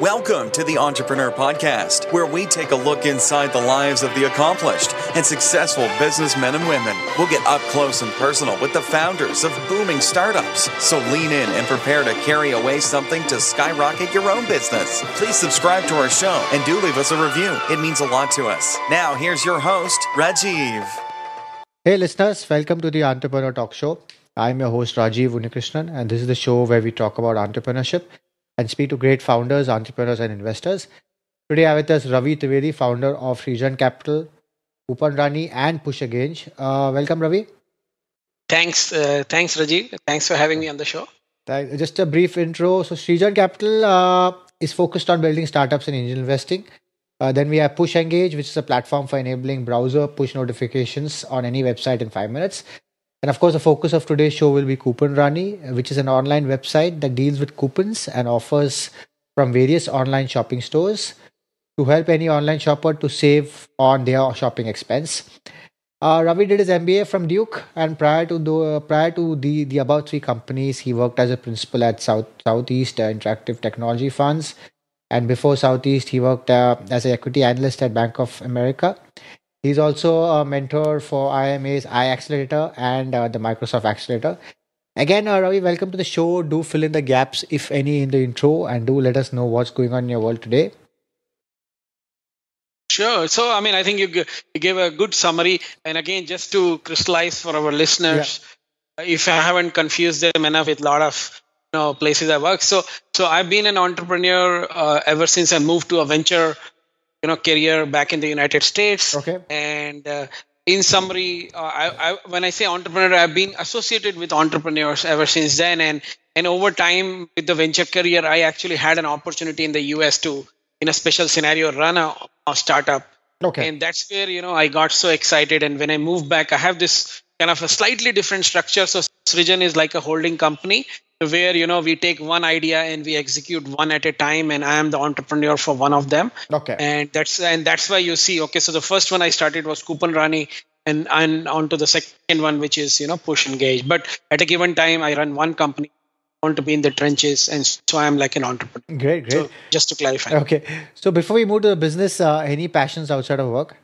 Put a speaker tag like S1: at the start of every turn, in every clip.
S1: Welcome to the Entrepreneur Podcast, where we take a look inside the lives of the accomplished and successful businessmen and women. We'll get up close and personal with the founders of booming startups. So lean in and prepare to carry away something to skyrocket your own business. Please subscribe to our show and do leave us a review. It means a lot to us. Now, here's your host, Rajiv.
S2: Hey listeners, welcome to the Entrepreneur Talk Show. I'm your host Rajiv Unikrishnan, and this is the show where we talk about entrepreneurship and speak to great founders, entrepreneurs, and investors. Today I have with us Ravi Trivedi, founder of Srijan Capital, Upan Rani, and Push Against. Welcome, Ravi.
S3: Thanks, Rajiv. Thanks for having me on the show.
S2: Just a brief intro. So Srijan Capital is focused on building startups and angel investing. Then we have Push Engage, which is a platform for enabling browser push notifications on any website in 5 minutes. And of course, the focus of today's show will be Coupon Rani, which is an online website that deals with coupons and offers from various online shopping stores to help any online shopper to save on their shopping expense. Ravi did his MBA from Duke, and prior to the above three companies, he worked as a principal at Southeast Interactive Technology Funds, and before Southeast, he worked as an equity analyst at Bank of America. He's also a mentor for IMA's iAccelerator and the Microsoft Accelerator. Again, Ravi, welcome to the show. Do fill in the gaps, if any, in the intro, and do let us know what's going on in your world today.
S3: Sure. So, I think you gave a good summary. And again, just to crystallize for our listeners, if I haven't confused them enough with a lot of places I work. So I've been an entrepreneur ever since I moved to a venture career back in the United States.
S2: Okay.
S3: And in summary, when I say entrepreneur, I've been associated with entrepreneurs ever since then. And over time with the venture career, I actually had an opportunity in the US to, in a special scenario, run a startup.
S2: Okay.
S3: And that's where, I got so excited. And when I moved back, I have this kind of a slightly different structure. So Srijan is like a holding company where, we take one idea and we execute one at a time, and I am the entrepreneur for one of them.
S2: Okay.
S3: And that's why you see, so the first one I started was Coupon Rani, and on to the second one, which is, Push Engage. But at a given time, I run one company, I want to be in the trenches, and so I'm like an entrepreneur.
S2: Great.
S3: So just to clarify.
S2: Okay. So before we move to the business, any passions outside of work?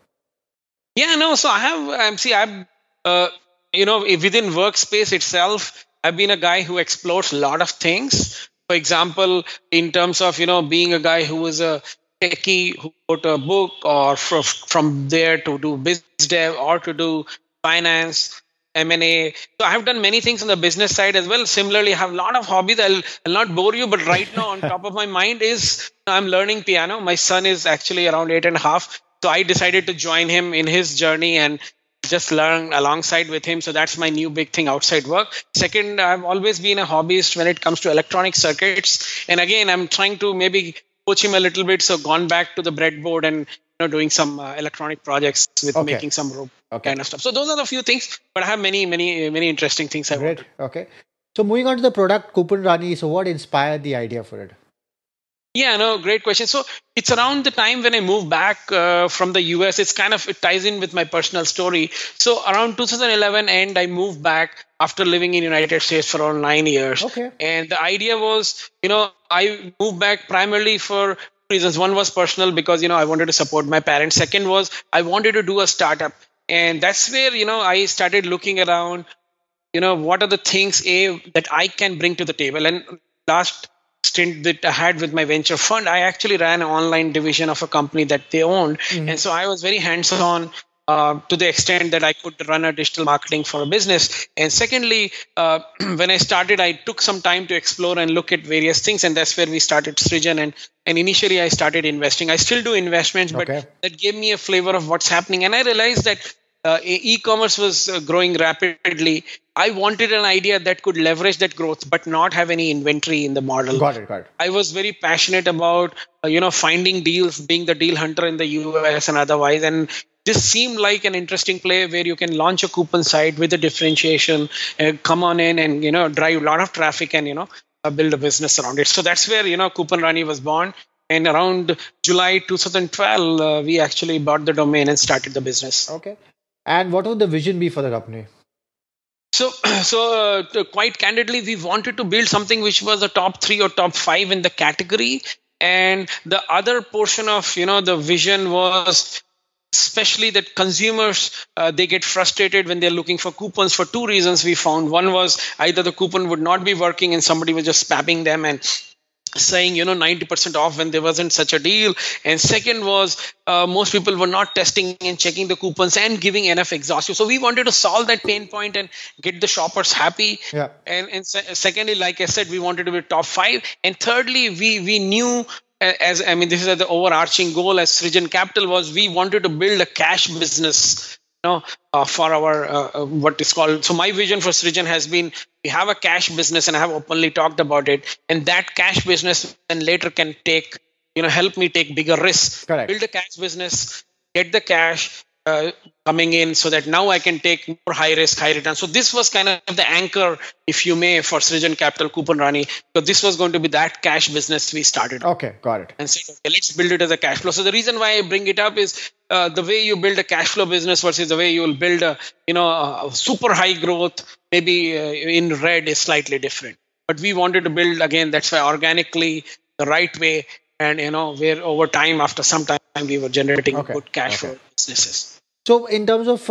S3: Yeah, no. So within workspace itself, I've been a guy who explores a lot of things. For example, in terms of, being a guy who was a techie who wrote a book, or from there to do biz dev or to do finance, M&A. So I have done many things on the business side as well. Similarly, I have a lot of hobbies. I'll not bore you, but right now on top of my mind is I'm learning piano. My son is actually around 8.5. So I decided to join him in his journey and just learn alongside with him. So that's my new big thing outside work. Second, I've always been a hobbyist when it comes to electronic circuits. And again, I'm trying to maybe coach him a little bit. So gone back to the breadboard and doing some electronic projects with making some rope kind of stuff. So those are the few things, but I have many, many, many interesting things.
S2: Great. Okay. So moving on to the product, Coupon Rani. So what inspired the idea for it?
S3: Yeah, no, great question. So it's around the time when I moved back from the US. It ties in with my personal story. So around 2011 end, I moved back after living in United States for around 9 years.
S2: Okay.
S3: And the idea was, I moved back primarily for reasons. One was personal because, I wanted to support my parents. Second was I wanted to do a startup. And that's where, I started looking around, what are the things, that I can bring to the table. And last stint that I had with my venture fund, I actually ran an online division of a company that they owned. Mm-hmm. And so I was very hands-on to the extent that I could run a digital marketing for a business. And secondly, when I started, I took some time to explore and look at various things. And that's where we started Srijan. And initially I started investing. I still do investments, but that gave me a flavor of what's happening. And I realized that e-commerce was growing rapidly. I wanted an idea that could leverage that growth, but not have any inventory in the model.
S2: Got it.
S3: I was very passionate about, finding deals, being the deal hunter in the US and otherwise. And this seemed like an interesting play where you can launch a coupon site with a differentiation, come on in and, drive a lot of traffic and, build a business around it. So that's where, Coupon Rani was born. And around July 2012, we actually bought the domain and started the business.
S2: Okay. And what would the vision be for the company?
S3: So quite candidly, we wanted to build something which was a top 3 or top 5 in the category. And the other portion of the vision was especially that consumers they get frustrated when they're looking for coupons for two reasons. We found one was either the coupon would not be working and somebody was just spamming them and saying 90% off when there wasn't such a deal, and second was most people were not testing and checking the coupons and giving enough exhaustive. So we wanted to solve that pain point and get the shoppers happy.
S2: Yeah.
S3: And secondly, like I said, we wanted to be top 5, and thirdly we knew, as I mean, this is the overarching goal as Srijan Capital was, we wanted to build a cash business for our what is called. So my vision for Srijan has been, we have a cash business, and I have openly talked about it, and that cash business then later can take help me take bigger risks.
S2: Correct.
S3: Build a cash business, get the cash coming in, so that now I can take more high risk, high return. So this was kind of the anchor, if you may, for Srijan Capital Coupon Rani, because this was going to be that cash business we started.
S2: Okay, got it.
S3: And said, okay, let's build it as a cash flow. So the reason why I bring it up is the way you build a cash flow business versus the way you will build a super high growth, maybe in red, is slightly different. But we wanted to build, again, that's why organically, the right way, and where over time, after some time, we were generating good cash flow businesses.
S2: So in terms of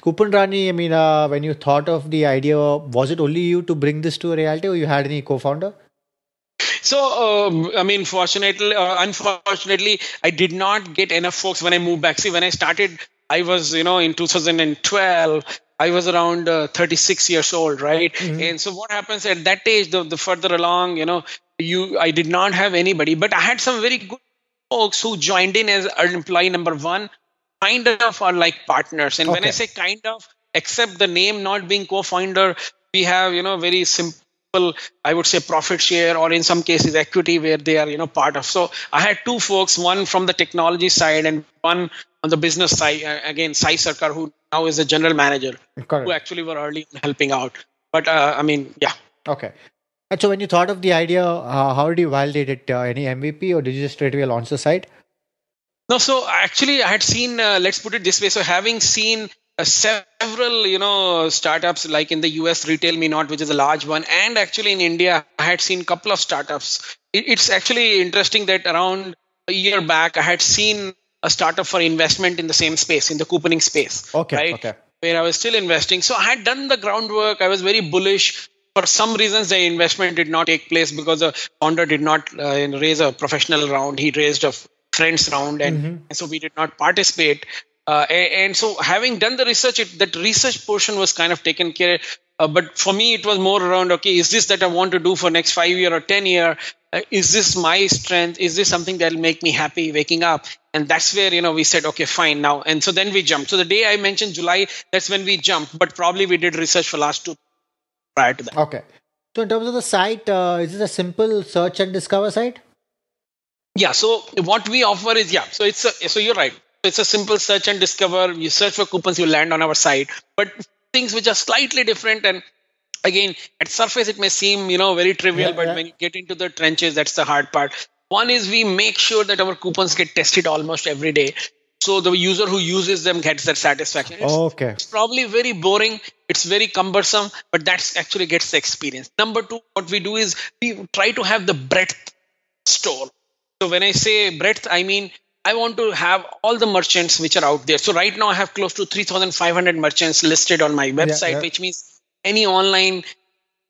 S2: Coupon Rani, I mean, when you thought of the idea, was it only you to bring this to a reality, or you had any co-founder?
S3: So, I mean, unfortunately, I did not get enough folks when I moved back. See, when I started, I was, in 2012, I was around 36 years old, right? Mm-hmm. And so what happens at that age, the further along, I did not have anybody, but I had some very good folks who joined in as employee number 1, kind of are like partners. And when I say kind of, except the name not being co-founder, we have, very simple, I would say, profit share, or in some cases equity, where they are, part of. So I had 2 folks, one from the technology side and one on the business side. Again, Sai Sarkar, who now is the general manager, who actually were early helping out. But yeah.
S2: Okay. And so when you thought of the idea, how did you validate it? Any MVP, or did you just straight away launch the site?
S3: No, so actually I had seen, let's put it this way. So having seen several, startups, like in the US, Retail Me Not, which is a large one, and actually in India, I had seen a couple of startups. It's actually interesting that around a year back, I had seen a startup for investment in the same space, in the couponing space. Right? Where I was still investing. So I had done the groundwork. I was very bullish. For some reasons, the investment did not take place because the founder did not raise a professional round. He raised a friends round, and so we did not participate. And so having done the research, that research portion was kind of taken care. But for me, it was more around, okay, is this that I want to do for next 5 year or 10 year? Is this my strength? Is this something that will make me happy waking up? And that's where, we said, okay, fine now. And so then we jumped. So the day I mentioned July, that's when we jumped. But probably we did research for last 2 prior to that.
S2: Okay. So in terms of the site, is this a simple search and discover site?
S3: Yeah. So what we offer is, so you're right. It's a simple search and discover. You search for coupons, you land on our site. But things which are slightly different, and again, at surface, it may seem, very trivial, but when you get into the trenches, that's the hard part. One is we make sure that our coupons get tested almost every day. So the user who uses them gets that satisfaction. It's probably very boring. It's very cumbersome, but that's actually gets the experience. Number 2, what we do is we try to have the breadth store. So when I say breadth, I mean, I want to have all the merchants which are out there. So right now I have close to 3,500 merchants listed on my website, which means any online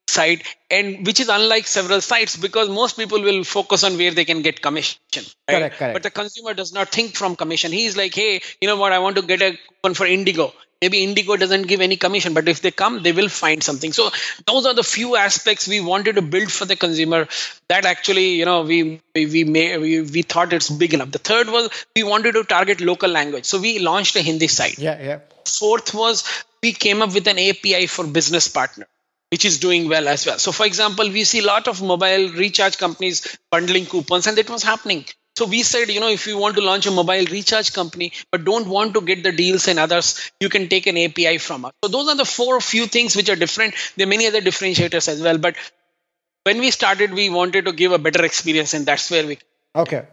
S3: site, and which is unlike several sites, because most people will focus on where they can get commission. Right?
S2: Correct.
S3: But the consumer does not think from commission. He's like, hey, you know what? I want to get a coupon for Indigo. Maybe Indigo doesn't give any commission, but if they come, they will find something. So those are the few aspects we wanted to build for the consumer that actually, we thought it's big enough. The third was we wanted to target local language. So we launched a Hindi site. Fourth was we came up with an API for business partner, which is doing well as well. So for example, we see a lot of mobile recharge companies bundling coupons, and that was happening. So we said, if you want to launch a mobile recharge company, but don't want to get the deals and others, you can take an API from us. So those are the few things which are different. There are many other differentiators as well. But when we started, we wanted to give a better experience, and that's where we...
S2: Okay.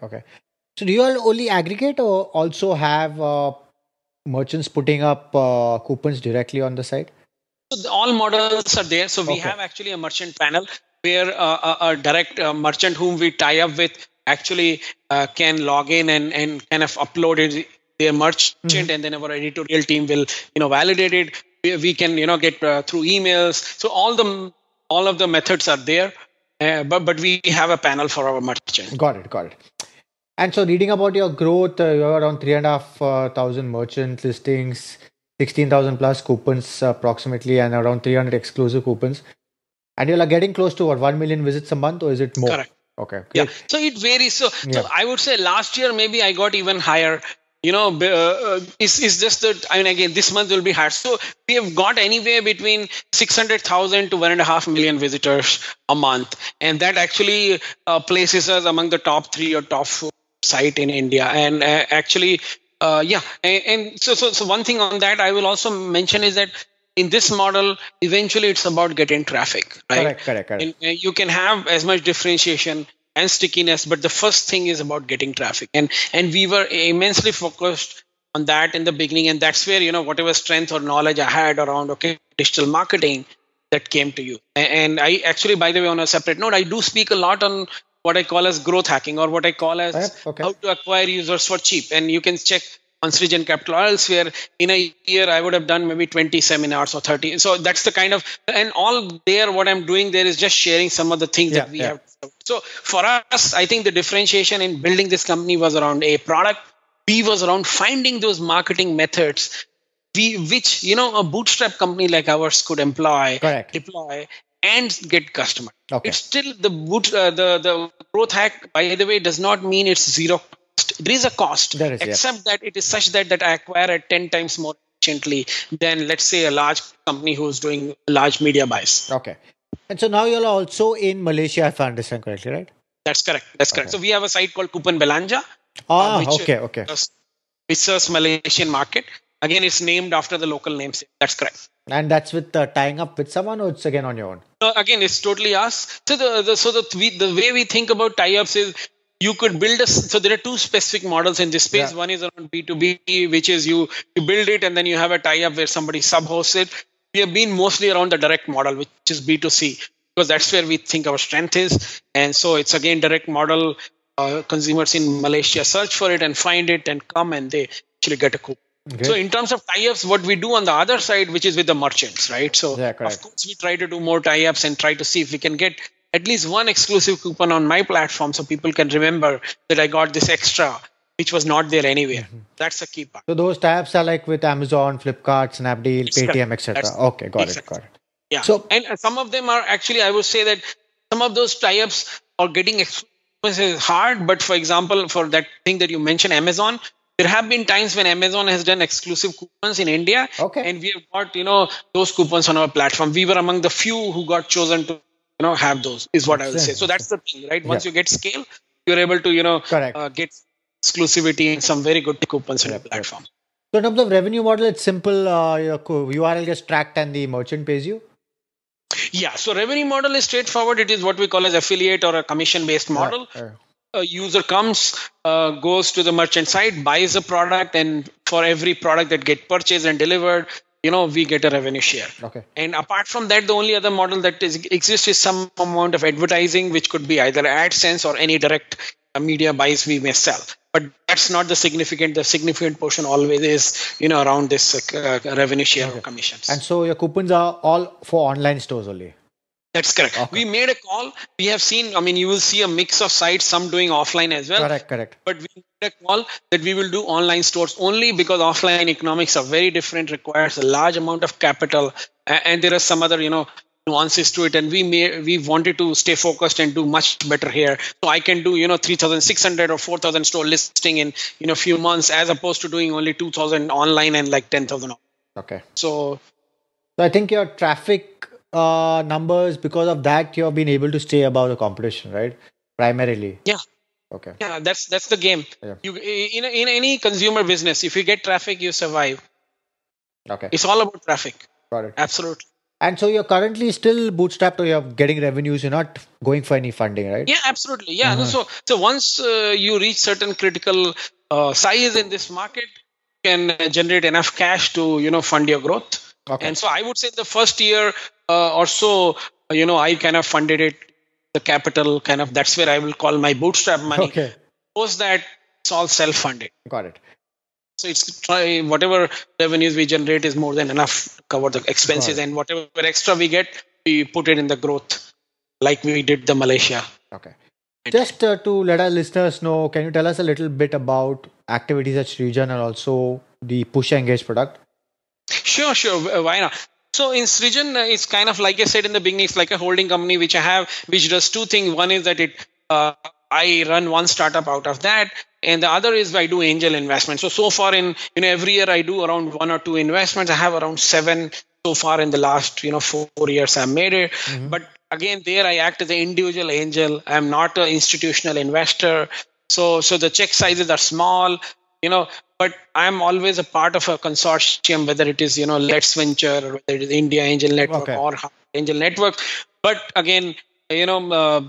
S2: So do you all only aggregate, or also have merchants putting up coupons directly on the site?
S3: So all models are there. So we have actually a merchant panel where a direct merchant whom we tie up with actually can log in and kind of upload it, their merchant, and then our editorial team will validate it. We can get through emails. So all of the methods are there, but we have a panel for our merchant.
S2: Got it. And so reading about your growth, you have around 3,500 merchant listings, 16,000 plus coupons approximately, and around 300 exclusive coupons. And you're getting close to what, 1 million visits a month, or is it more?
S3: Correct.
S2: Okay.
S3: Yeah. So it varies. So I would say last year maybe I got even higher. It's just that, I mean, again, this month will be higher. So we have got anywhere between 600,000 to 1.5 million visitors a month. And that actually places us among the top 3 or top 4 site in India. And actually, And so one thing on that I will also mention is that in this model, eventually it's about getting traffic, right?
S2: Correct.
S3: And you can have as much differentiation and stickiness, but the first thing is about getting traffic. And we were immensely focused on that in the beginning. And that's where, whatever strength or knowledge I had around, digital marketing, that came to you. And I actually, by the way, on a separate note, I do speak a lot on what I call as growth hacking, or what I call as how to acquire users for cheap. And you can check on Srijan Capital or elsewhere. In a year, I would have done maybe 20 seminars or 30. So that's the kind of, and all there, what I'm doing there is just sharing some of the things that we have. So for us, I think the differentiation in building this company was around a product. B was around finding those marketing methods, which, a bootstrap company like ours could employ, deploy, and get customers. It's still the growth hack, by the way, does not mean it's zero cost. There is a cost, except that it is such that I acquire at 10 times more efficiently than, let's say, a large company who's doing large media buys.
S2: Okay. And so now you're also in Malaysia, if I understand correctly, right?
S3: That's correct. So we have a site called Coupon Belanja. Which serves Malaysian market. Again, it's named after the local names. That's correct.
S2: And that's with tying up with someone, or it's again on your own?
S3: No, again, it's totally us. So the way we think about tie-ups is you could build so there are two specific models in this space. One is around B2B, which is you build it and then you have a tie-up where somebody sub-hosts it. We have been mostly around the direct model, which is B2C, because that's where we think our strength is. And so it's again direct model. Consumers in Malaysia search for it and find it and come and they actually get a coupon. So in terms of tie-ups, what we do on the other side, which is with the merchants, right? So of course we try to do more tie-ups and try to see if we can get at least one exclusive coupon on my platform so people can remember that I got this extra, which was not there anywhere. That's the key part.
S2: So those tie-ups are like with Amazon, Flipkart, Snapdeal, Paytm, etc. Okay, got it.
S3: Yeah. So, and some of them are actually, I would say that some of those tie-ups are getting is hard, but for example, for that thing that you mentioned, Amazon, there have been times when Amazon has done exclusive coupons in India, and we have got those coupons on our platform. We were among the few who got chosen to have those, is what I would say. So that's the thing, right? Once you get scale, you're able to get exclusivity in some very good coupons on your platform.
S2: So in terms of revenue model, it's simple. Your URL gets tracked and the merchant pays you.
S3: Yeah, so revenue model is straightforward. It is what we call as affiliate or a commission-based model. A user comes, goes to the merchant site, buys a product, and for every product that gets purchased and delivered, we get a revenue share. And apart from that, the only other model that exists is some amount of advertising, which could be either AdSense or any direct media buys we may sell. But that's not the significant. The significant portion always is, around this revenue share or commissions.
S2: And so your coupons are all for online stores only?
S3: That's correct. We made a call. We have seen, you will see a mix of sites, some doing offline as well.
S2: Correct.
S3: But we made a call that we will do online stores only because offline economics are very different, requires a large amount of capital. And there are some other, nuances to it. And we wanted to stay focused and do much better here. So I can do, 3,600 or 4,000 store listing in, a few months, as opposed to doing only 2,000 online and like 10,000. So
S2: I think your traffic numbers, because of that, you've been able to stay above the competition, right? Primarily.
S3: Yeah. Yeah, that's the game. You in any consumer business, if you get traffic, you survive. It's all about traffic.
S2: Got it.
S3: Absolutely.
S2: And so you're currently still bootstrapped, or you're getting revenues, you're not going for any funding, right?
S3: Yeah, absolutely. Yeah. So once you reach certain critical size in this market, you can generate enough cash to, fund your growth. And so I would say the first year or so, I kind of funded it the capital kind of, that's where I will call my bootstrap money.
S2: Okay.
S3: Post that, it's all self-funded.
S2: Got it.
S3: So it's whatever revenues we generate is more than enough to cover the expenses, and whatever extra we get, we put it in the growth, like we did the Malaysia.
S2: Okay. Just to let our listeners know, can you tell us a little bit about activities at Srijan and also the Push Engage product?
S3: Sure. Why not? So in Srijan, it's kind of like I said in the beginning, it's like a holding company which I have, which does two things. One is that I run one startup out of that, and the other is I do angel investments. So far in every year I do around 1 or 2 investments. I have around 7 so far in the last 4 years I've made it. Mm-hmm. But again, there I act as an individual angel. I'm not an institutional investor. So the check sizes are small, but I'm always a part of a consortium, whether it is, Let's Venture, or whether it is India Angel Network or Angel Network. But again, a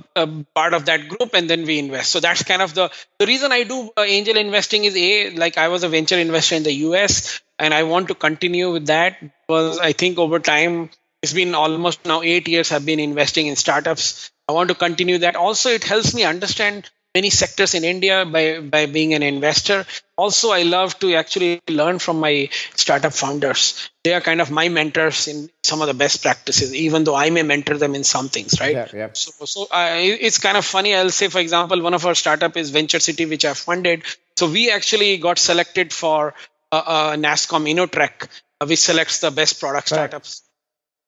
S3: part of that group, and then we invest. So that's kind of the reason I do angel investing is like I was a venture investor in the US, and I want to continue with that because I think over time, it's been almost now 8 years I've been investing in startups. I want to continue that. Also, it helps me understand many sectors in India by being an investor. Also, I love to actually learn from my startup founders. They are kind of my mentors in some of the best practices, even though I may mentor them in some things, right?
S2: Yeah.
S3: So it's kind of funny. I'll say, for example, one of our startup is Venture City, which I funded. So we actually got selected for NASSCOM InnoTrek, which selects the best product startups.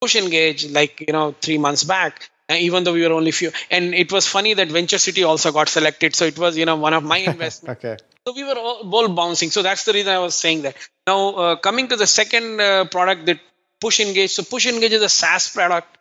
S3: Push Engage, 3 months back. Even though we were only few, and it was funny that Venture City also got selected. So it was, one of my investments.
S2: Okay.
S3: So we were all bouncing. So that's the reason I was saying that. Now, coming to the second product, that Push Engage. So Push Engage is a SaaS product,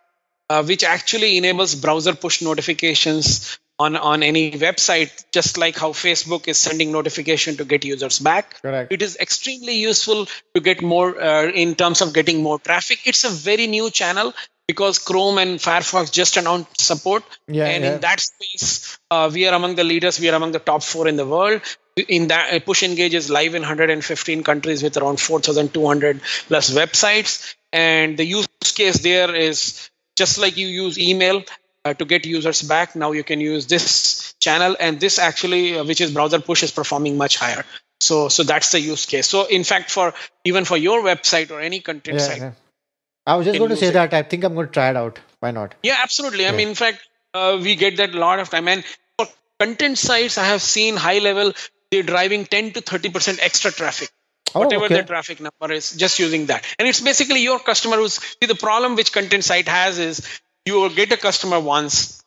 S3: which actually enables browser push notifications on any website, just like how Facebook is sending notification to get users back.
S2: Correct.
S3: It is extremely useful to get more in terms of getting more traffic. It's a very new channel, because Chrome and Firefox just announced support. In that space, we are among the leaders. We are among the top 4 in the world. In that, Push Engage is live in 115 countries with around 4,200 plus websites. And the use case there is just like you use email to get users back. Now you can use this channel, and this actually, which is browser push, is performing much higher. So that's the use case. So in fact, even for your website or any content site.
S2: Yeah. I was just going to say that. I think I'm going to try it out. Why not?
S3: Yeah, absolutely. I mean, in fact, we get that a lot of time. And for content sites, I have seen high level, they're driving 10 to 30% extra traffic. Whatever the traffic number is, just using that. And it's basically your customer the problem which content site has is you will get a customer once,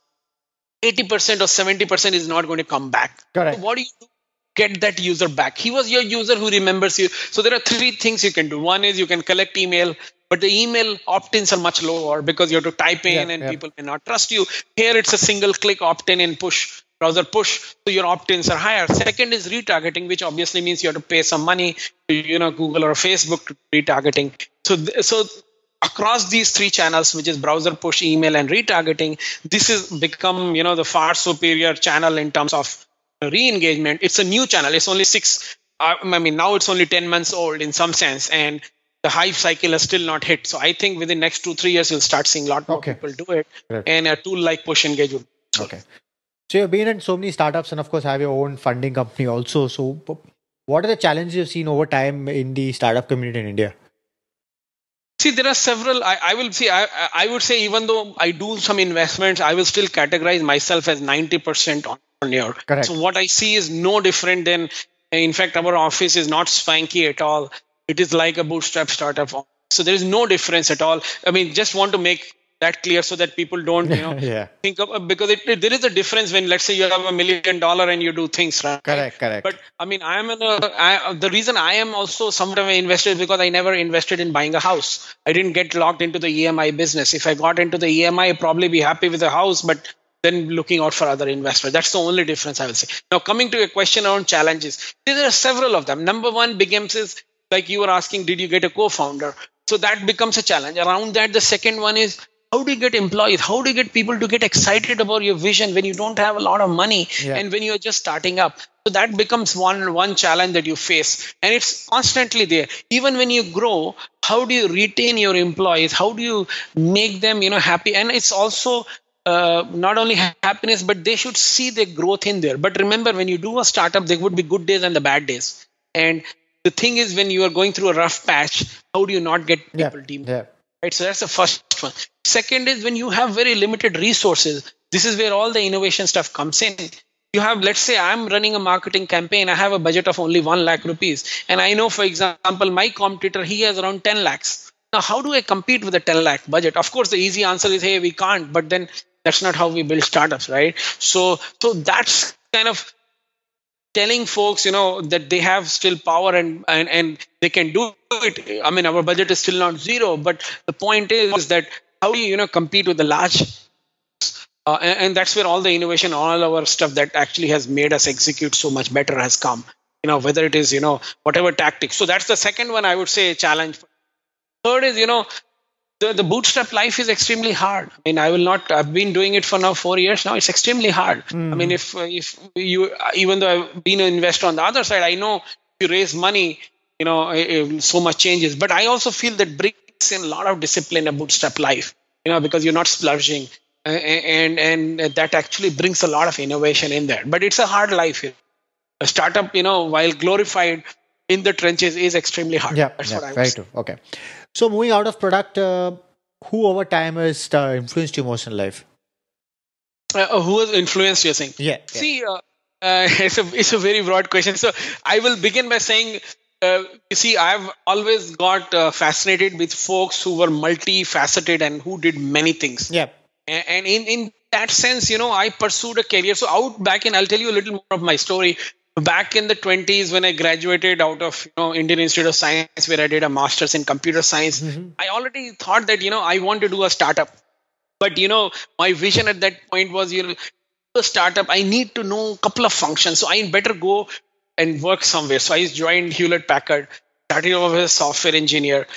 S3: 80% or 70% is not going to come back.
S2: Correct.
S3: So what do you do? Get that user back. He was your user who remembers you. So there are 3 things you can do. One is you can collect email, but the email opt-ins are much lower because you have to type in and people may not trust you. Here it's a single click opt-in and push, browser push. So your opt-ins are higher. Second is retargeting, which obviously means you have to pay some money to Google or Facebook retargeting. So across these 3 channels, which is browser push, email, and retargeting, this has become the far superior channel in terms of re-engagement. It's a new channel. It's only now it's only 10 months old in some sense, and the hype cycle has still not hit. So I think within the next 2-3 years, you'll start seeing a lot more people do it.
S2: Right.
S3: And a tool like Push Engage would.
S2: Okay. So you've been in so many startups and of course have your own funding company also. So what are the challenges you've seen over time in the startup community in India?
S3: See, there are several. I would say even though I do some investments, I will still categorize myself as 90% entrepreneur.
S2: Correct.
S3: So what I see is no different than, in fact, our office is not swanky at all. It is like a bootstrap startup. So there is no difference at all. I mean, just want to make that clear so that people don't, think of, because there is a difference when, let's say, you have $1 million and you do things, right?
S2: Correct.
S3: But I mean, the reason I am also somewhat of an investor is because I never invested in buying a house. I didn't get locked into the EMI business. If I got into the EMI, I'd probably be happy with the house, but then looking out for other investors. That's the only difference I will say. Now, coming to a question around challenges, there are several of them. Number one becomes is, like you were asking, did you get a co-founder? So that becomes a challenge. Around that, the second one is, how do you get employees? How do you get people to get excited about your vision when you don't have a lot of money and when you're just starting up? So that becomes one challenge that you face. And it's constantly there. Even when you grow, how do you retain your employees? How do you make them, happy? And it's also not only happiness, but they should see the growth in there. But remember, when you do a startup, there would be good days and the bad days. And the thing is, when you are going through a rough patch, how do you not get people demotivated? Right? So that's the first one. Second is when you have very limited resources. This is where all the innovation stuff comes in. You have, let's say I'm running a marketing campaign. I have a budget of only 1 lakh rupees. And I know, for example, my competitor, he has around 10 lakhs. Now, how do I compete with a 10 lakh budget? Of course, the easy answer is, hey, we can't. But then that's not how we build startups, right? So that's kind of telling folks, that they have still power and they can do it. I mean, our budget is still not zero. But the point is that how do you, compete with the large? And that's where all the innovation, all our stuff that actually has made us execute so much better has come, whether it is, whatever tactics. So that's the second one, I would say, challenge. Third is, the bootstrap life is extremely hard. I mean, I've been doing it for now 4 years now. It's extremely hard. I mean, if you, even though I've been an investor on the other side, I know if you raise money, so much changes. But I also feel that brings in a lot of discipline in bootstrap life, because you're not splurging. And that actually brings a lot of innovation in there. But it's a hard life. A startup, while glorified in the trenches, is extremely hard.
S2: Yeah, that's what I would say. Okay. So moving out of product, who over time has influenced you most in life?
S3: Who has influenced, you're saying?
S2: Yeah.
S3: See, it's a very broad question. So I will begin by saying, I've always got fascinated with folks who were multifaceted and who did many things.
S2: Yeah.
S3: And in that sense, I pursued a career. So I'll tell you a little more of my story. Back in the 20s, when I graduated out of Indian Institute of Science, where I did a master's in computer science, I already thought that I want to do a startup. But my vision at that point was, a startup, I need to know a couple of functions. So I better go and work somewhere. So I joined Hewlett Packard, started off as a software engineer,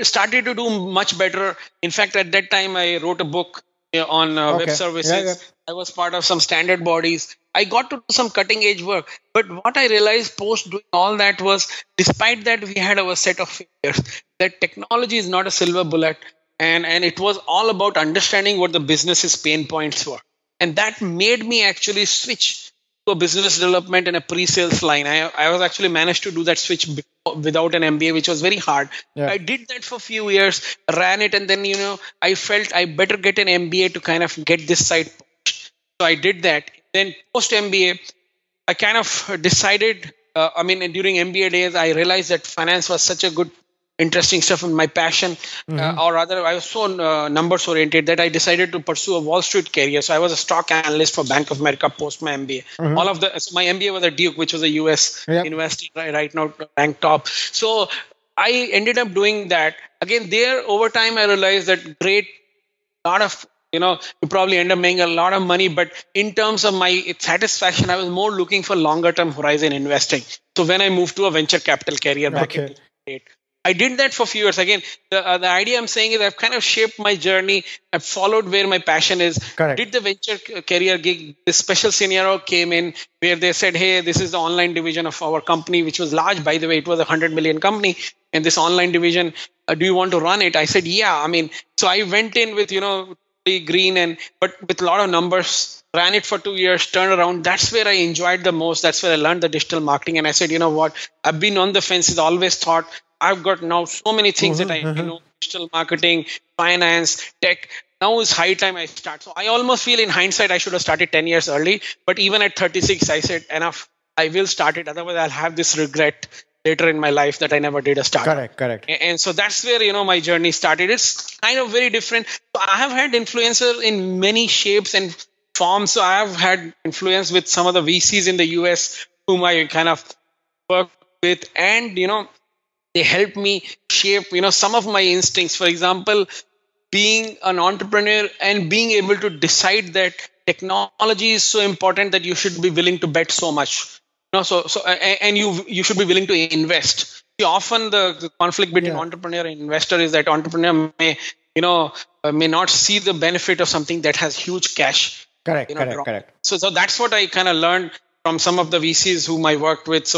S3: started to do much better. In fact, at that time, I wrote a book on web services. Yeah. I was part of some standard bodies. I got to do some cutting edge work. But what I realized post doing all that was, despite that, we had our set of failures. That technology is not a silver bullet. And it was all about understanding what the business's pain points were. And that made me actually switch to a business development and a pre-sales line. I was actually managed to do that switch without an MBA, which was very hard. Yeah. I did that for a few years, ran it, and then, I felt I better get an MBA to kind of get this side pushed. So I did that. Then post MBA, I kind of decided, during MBA days, I realized that finance was such a good, interesting stuff and my passion, or rather I was so numbers oriented that I decided to pursue a Wall Street career. So I was a stock analyst for Bank of America post my MBA. So my MBA was at Duke, which was a US university right now ranked top. So I ended up doing that. Again, there over time I realized that lot of you probably end up making a lot of money, but in terms of my satisfaction, I was more looking for longer term horizon investing. So when I moved to a venture capital career back in 2008, I did that for a few years. Again, the idea I'm saying is I've kind of shaped my journey. I've followed where my passion is.
S2: Correct.
S3: Did the venture career gig. This special scenario came in where they said, hey, this is the online division of our company, which was large, by the way. It was a 100 million company. And this online division, do you want to run it? I said, yeah. So I went in with, green but with a lot of numbers, ran it for 2 years, turned around. That's where I enjoyed the most. That's where I learned the digital marketing. And I said, you know what? I've been on the fences, always thought I've got now so many things that I know, digital marketing, finance, tech. Now is high time I start. So I almost feel in hindsight, I should have started 10 years early. But even at 36, I said, enough, I will start it. Otherwise, I'll have this regret later in my life that I never did a startup.
S2: Correct.
S3: And so that's where, my journey started. It's kind of very different. So I have had influencers in many shapes and forms. So I have had influence with some of the VCs in the US whom I kind of work with. And, they helped me shape, some of my instincts. For example, being an entrepreneur and being able to decide that technology is so important that you should be willing to bet so much. And you should be willing to invest. See, often the conflict between entrepreneur and investor is that entrepreneur may not see the benefit of something that has huge cash.
S2: Correct.
S3: So that's what I kind of learned from some of the VCs whom I worked with.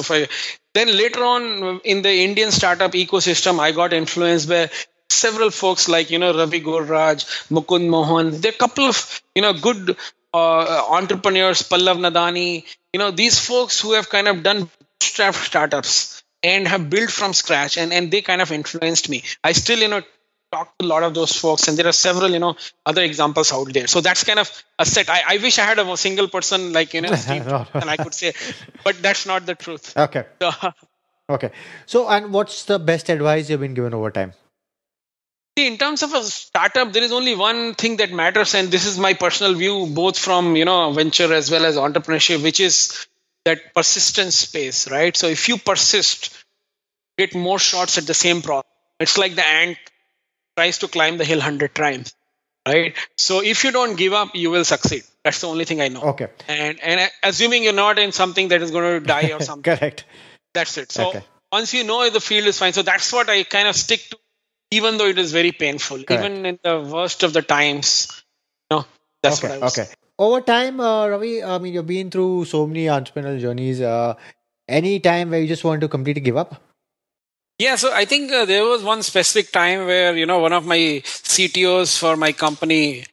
S3: Then later on in the Indian startup ecosystem, I got influenced by several folks like, Ravi Gorraj, Mukund Mohan. There are a couple of, good entrepreneurs, Pallav Nadani, these folks who have kind of done bootstrap startups and have built from scratch, and they kind of influenced me. I still, talk to a lot of those folks, and there are several, other examples out there. So that's kind of a set. I wish I had a single person like, Steve Jobs, and I could say, but that's not the truth.
S2: Okay.
S3: So,
S2: Okay. So, and what's the best advice you've been given over time?
S3: see, in terms of a startup, there is only one thing that matters, and this is my personal view, both from venture as well as entrepreneurship, which is that persistence space, right? So if you persist, get more shots at the same problem. It's like the ant tries to climb the hill 100 times, right? So if you don't give up, you will succeed. That's the only thing I know.
S2: Okay.
S3: And assuming you're not in something that is going to die or something.
S2: Correct.
S3: That's it. So
S2: Okay.
S3: once you know the field is fine, so that's what I kind of stick to, even though it is very painful,
S2: Correct.
S3: even in the worst of the times. That's what I
S2: Okay.
S3: was.
S2: Okay. Over time, Ravi, I mean, you've been through so many entrepreneurial journeys. Any time where you just want to completely give up?
S3: Yeah, so I think there was one specific time where, one of my CTOs for my company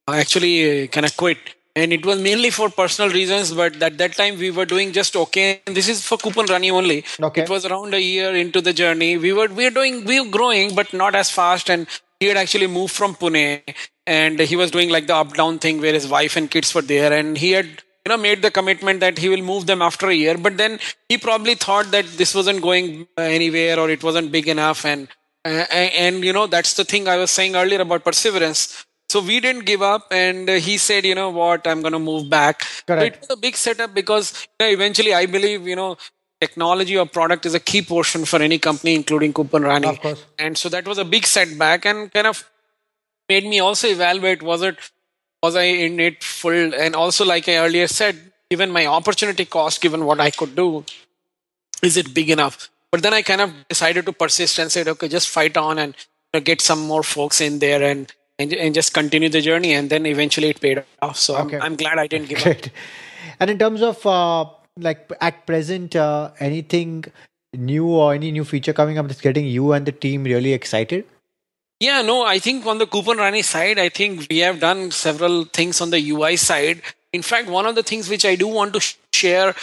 S3: actually kind of quit. And it was mainly for personal reasons, but at that time we were doing just okay. And this is for Coupon Rani only.
S2: Okay.
S3: It was around a year into the journey. We were growing, but not as fast. And he had actually moved from Pune, and he was doing like the up down thing where his wife and kids were there, and he had made the commitment that he will move them after a year. But then he probably thought that this wasn't going anywhere, or it wasn't big enough. And that's the thing I was saying earlier about perseverance. So we didn't give up, and he said, what, I'm going to move back.
S2: Correct.
S3: So it was a big setup because eventually I believe, technology or product is a key portion for any company, including Coupon Rani.
S2: Of course.
S3: And so that was a big setback, and kind of made me also evaluate, was I in it full? And also, like I earlier said, given my opportunity cost, given what I could do, is it big enough? But then I kind of decided to persist and said, okay, just fight on and get some more folks in there and just continue the journey. And then eventually it paid off. So
S2: Okay.
S3: I'm glad I didn't give up.
S2: Great. And in terms of like at present, anything new or any new feature coming up that's getting you and the team really excited?
S3: Yeah, no, I think on the Coupon Rani side, I think we have done several things on the UI side. In fact, one of the things which I do want to share,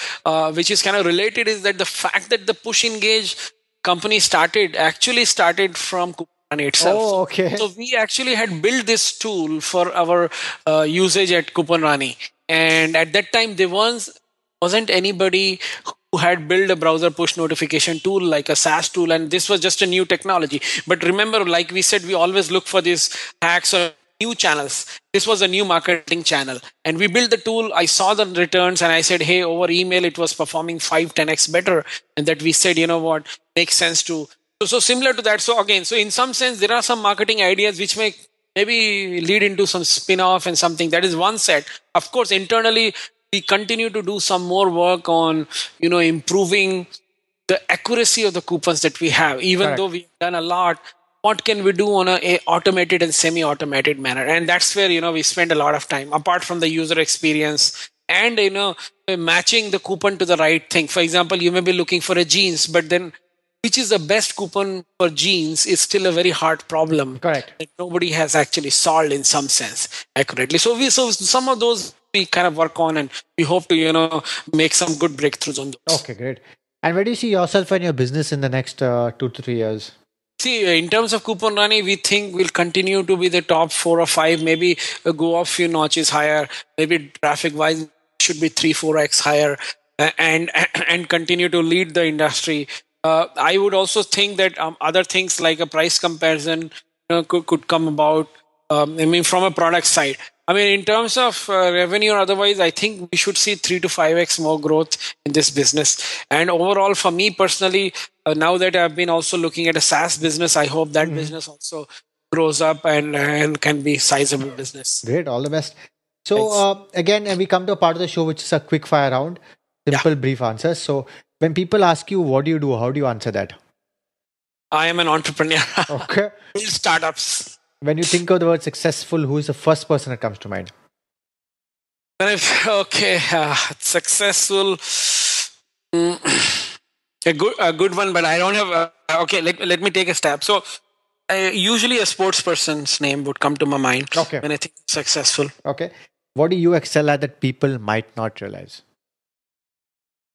S3: which is kind of related, is that the fact that the Push Engage company actually started from Coupon Rani itself.
S2: Oh, okay.
S3: So we actually had built this tool for our usage at Coupon Rani. And at that time, there wasn't anybody who had built a browser push notification tool like a SaaS tool, and this was just a new technology. But remember, like we said, we always look for these hacks or new channels. This was a new marketing channel, and we built the tool. I saw the returns, and I said, hey, over email it was performing 5-10x better, and that we said, what makes sense to. So similar to that. So again, so in some sense, there are some marketing ideas which may maybe lead into some spin-off and something. That is one set. Of course, internally, we continue to do some more work on, improving the accuracy of the coupons that we have. Even
S2: Correct.
S3: though we've done a lot, what can we do on a automated and semi-automated manner? And that's where, we spend a lot of time, apart from the user experience and, matching the coupon to the right thing. For example, you may be looking for a jeans, but then which is the best coupon for jeans is still a very hard problem.
S2: Correct.
S3: That nobody has actually solved in some sense accurately. So some of those we kind of work on, and we hope to, make some good breakthroughs on those.
S2: Okay, great. And where do you see yourself and your business in the next 2 to 3 years?
S3: See, in terms of Coupon Rani, we think we'll continue to be the top 4 or 5, maybe go a few notches higher, maybe traffic-wise should be 3-4x higher, and continue to lead the industry. I would also think that other things like a price comparison could come about. From a product side. In terms of revenue or otherwise, I think we should see 3 to 5x more growth in this business. And overall, for me personally, now that I've been also looking at a SaaS business, I hope that business also grows up and can be sizable business.
S2: Great, all the best. So again, we come to a part of the show which is a quick fire round, simple, brief answers. So when people ask you, what do you do? How do you answer that?
S3: I am an entrepreneur.
S2: Okay.
S3: Build startups.
S2: When you think of the word successful, who is the first person that comes to mind?
S3: Successful. A good one, but I don't have. Okay, let me take a step. So Usually a sports person's name would come to my mind when I think successful.
S2: Okay. What do you excel at that people might not realize?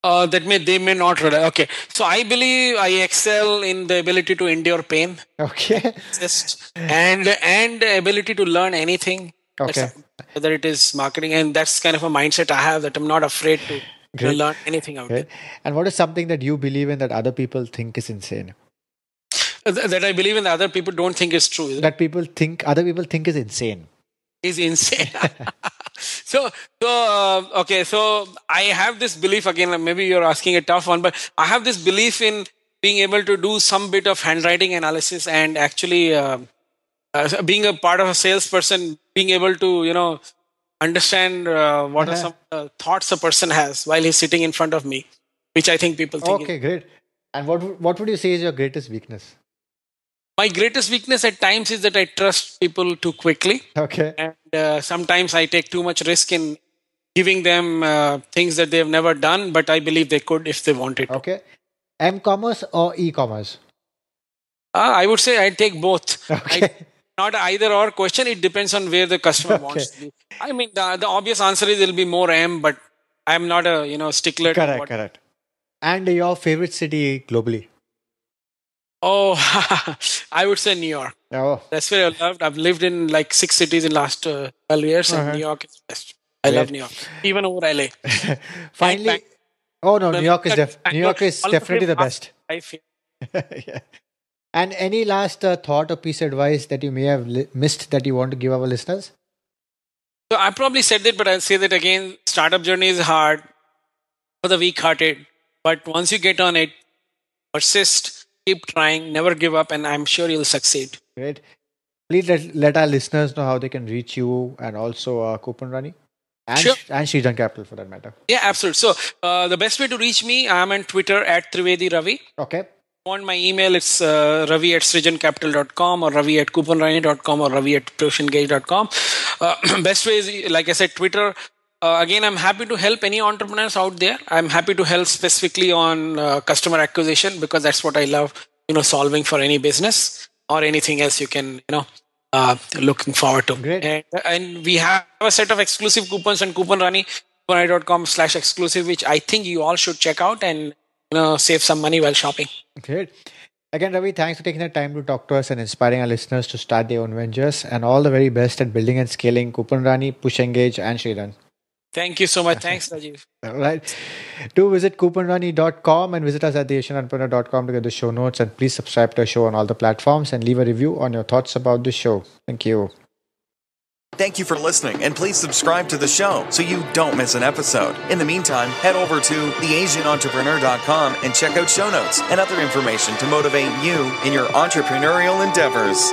S3: They may not realize. Okay. So I believe I excel in the ability to endure pain.
S2: Okay.
S3: And the ability to learn anything.
S2: Okay.
S3: Whether it is marketing, and that's kind of a mindset I have, that I'm not afraid to learn anything out there.
S2: And what is something that you believe in that other people think is insane?
S3: That I believe in that other people don't think is true.
S2: That other people think is insane.
S3: Is insane. So I have this belief, again, maybe you're asking a tough one, but I have this belief in being able to do some bit of handwriting analysis, and actually being a part of a salesperson, being able to, understand what are some thoughts a person has while he's sitting in front of me, which I think people think.
S2: Okay, great. And what would you say is your greatest weakness?
S3: My greatest weakness at times is that I trust people too quickly.
S2: Okay.
S3: And sometimes I take too much risk in giving them things that they've never done, but I believe they could if they wanted.
S2: Okay. M-commerce or e-commerce?
S3: I would say I take both.
S2: Okay.
S3: Not either or question. It depends on where the customer wants to be. I mean, the obvious answer is it'll be more M, but I'm not a stickler.
S2: Correct. And your favorite city globally?
S3: Oh, I would say New York.
S2: Oh.
S3: That's where I loved. I've lived in like 6 cities in the last 12 years, and New York is best. I love New York, even over LA.
S2: Finally, New York is definitely the best. Yeah. And any last thought or piece of advice that you may have missed that you want to give our listeners?
S3: So I probably said that, but I'll say that again. Startup journey is hard for the weak-hearted, but once you get on it, persist. Keep trying, never give up, and I'm sure you'll succeed.
S2: Great. Please let our listeners know how they can reach you, and also Couponrani and Srijan Capital for that matter.
S3: Yeah, absolutely. So the best way to reach me, I'm on Twitter at Trivedi Ravi.
S2: Okay.
S3: On my email, it's ravi@srijancapital.com or ravi@couponrani.com or ravi@pushengage.com. Best way is, like I said, Twitter. Again, I'm happy to help any entrepreneurs out there. I'm happy to help specifically on customer acquisition, because that's what I love, solving for any business or anything else you can, looking forward to.
S2: Great.
S3: And we have a set of exclusive coupons on Couponrani, couponrani.com/exclusive, which I think you all should check out and, save some money while shopping.
S2: Great. Again, Ravi, thanks for taking the time to talk to us and inspiring our listeners to start their own ventures, and all the very best at building and scaling Couponrani, PushEngage, and Srijan.
S3: Thank you so much. Thanks, Rajiv.
S2: All right. Do visit couponrani.com and visit us at theasianentrepreneur.com to get the show notes. And please subscribe to our show on all the platforms and leave a review on your thoughts about the show. Thank you.
S1: Thank you for listening, and please subscribe to the show so you don't miss an episode. In the meantime, head over to theasianentrepreneur.com and check out show notes and other information to motivate you in your entrepreneurial endeavors.